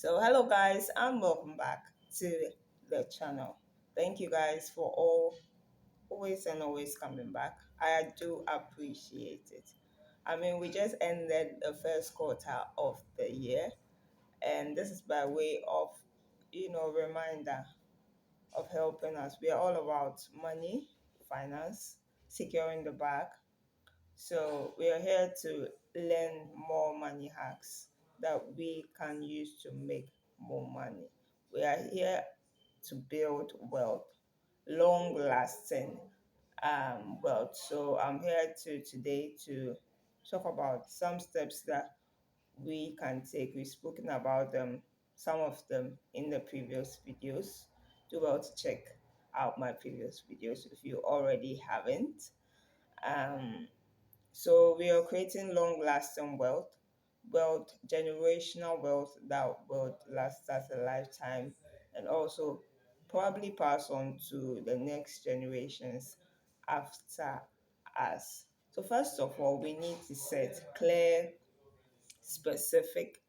So, hello guys, and welcome back to the channel. Thank you guys for always coming back. I do appreciate it. I mean, we just ended the first quarter of the year, and this is by way of, reminder of helping us. We are all about money, finance, securing the bag. So, we are here to learn more money hacks that we can use to make more money. We are here to build wealth, long lasting wealth. So I'm here today to talk about some steps that we can take. We've spoken about them, some of them in the previous videos. Do well to check out my previous videos if you already haven't. Um, so we are creating long lasting wealth, generational wealth that will last us a lifetime and also probably pass on to the next generations after us. So first of all, we need to set clear, specific,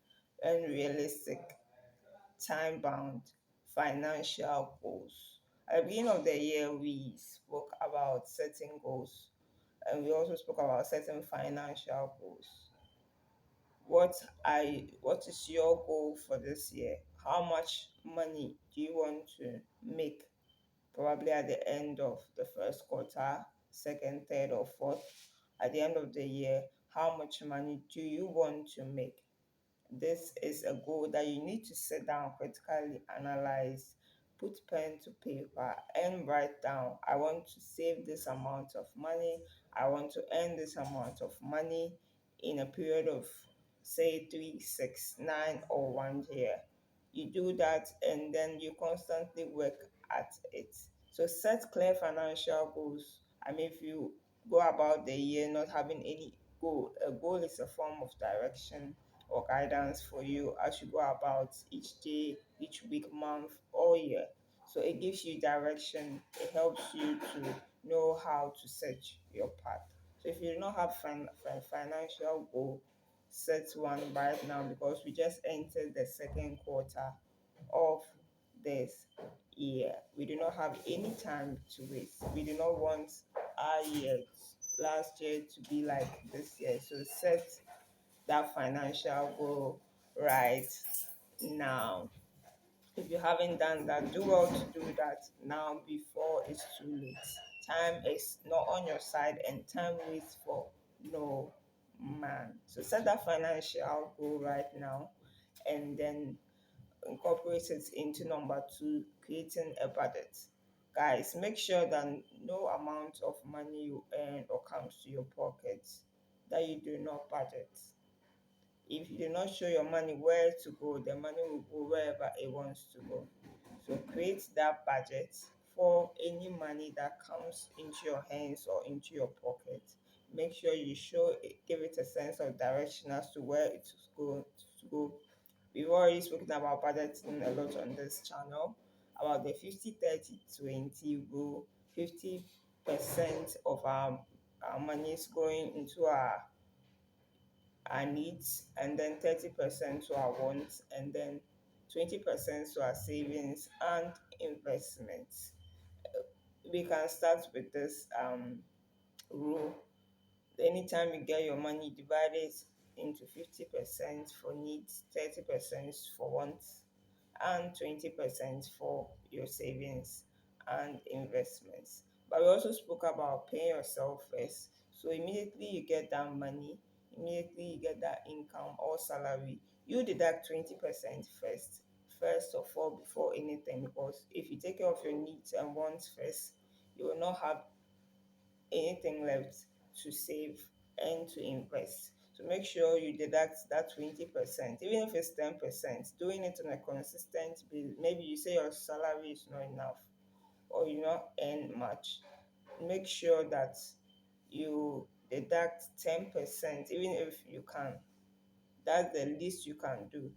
and realistic time bound financial goals. At the beginning of the year, we spoke about setting goals and we also spoke about setting financial goals. What is your goal for this year? How much money do you want to make probably at the end of the first quarter, second, third, or fourth? At the end of the year, how much money do you want to make? This is a goal that you need to sit down, critically analyze, put pen to paper, and write down. I want to save this amount of money. I want to earn this amount of money in a period of, say, 3, 6, 9, or 1 year. You do that and then you constantly work at it. So set clear financial goals. I mean, if you go about the year not having any goal, a goal is a form of direction or guidance for you as you go about each day, each week, month, or year. So it gives you direction, it helps you to know how to set your path. So if you do not have financial goal, set one right now because we just entered the second quarter of this year. We do not have any time to waste. We do not want our year, last year, to be like this year. So set that financial goal right now. If you haven't done that, do well to do that now before it's too late. Time is not on your side and time waits for no man. So set that financial goal right now and then incorporate it into number two, creating a budget. Guys, make sure that no amount of money you earn or comes to your pocket that you do not budget. If you do not show your money where to go, the money will go wherever it wants to go. So create that budget for any money that comes into your hands or into your pocket. Make sure you give it a sense of direction as to where it's going to go. We've already spoken about budgeting a lot on this channel about the 50-30-20 rule. 50% of our money is going into our needs, and then 30% to our wants, and then 20% to our savings and investments. We can start with this rule. Anytime you get your money, divide it into 50% for needs, 30% for wants, and 20% for your savings and investments. But we also spoke about paying yourself first. So immediately you get that money, immediately you get that income or salary, you deduct 20% first of all, before anything. Because if you take care of your needs and wants first, you will not have anything left to save and to invest. So make sure you deduct that 20%, even if it's 10%, doing it on a consistent basis. Maybe you say your salary is not enough or you not earn much. Make sure that you deduct 10%, even if you can. That's the least you can do.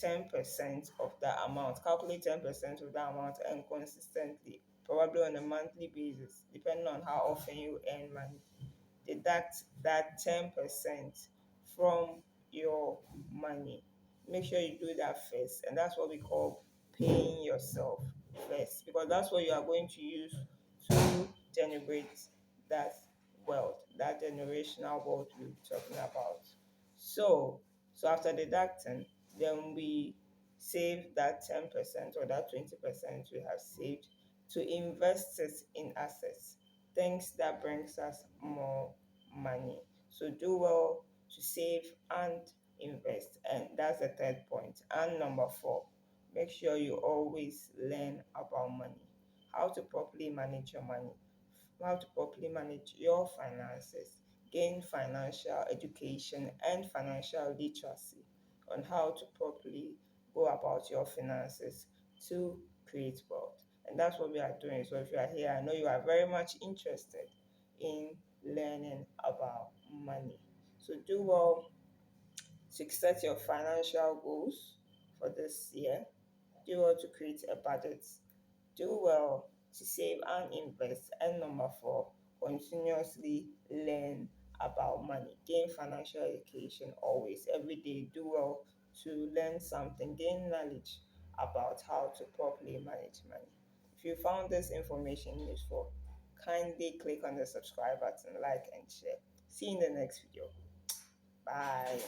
10% of that amount. Calculate 10% of that amount and consistently, probably on a monthly basis, depending on how often you earn money. Deduct that 10% from your money. Make sure you do that first. And that's what we call paying yourself first, because that's what you are going to use to generate that wealth, that generational wealth we'll be talking about. So, so after deducting, then we save that 10% or that 20% we have saved to invest it in assets, things that brings us more money. So do well to save and invest. And that's the third point. And number four, make sure you always learn about money, how to properly manage your money, how to properly manage your finances, gain financial education and financial literacy on how to properly go about your finances to create wealth. And that's what we are doing. So if you are here, I know you are very much interested in learning about money. So do well to set your financial goals for this year. Do well to create a budget. Do well to save and invest. And number four, continuously learn about money. Gain financial education always, every day. Do well to learn something, gain knowledge about how to properly manage money. If you found this information useful, kindly click on the subscribe button, like, and share. See you in the next video. Bye.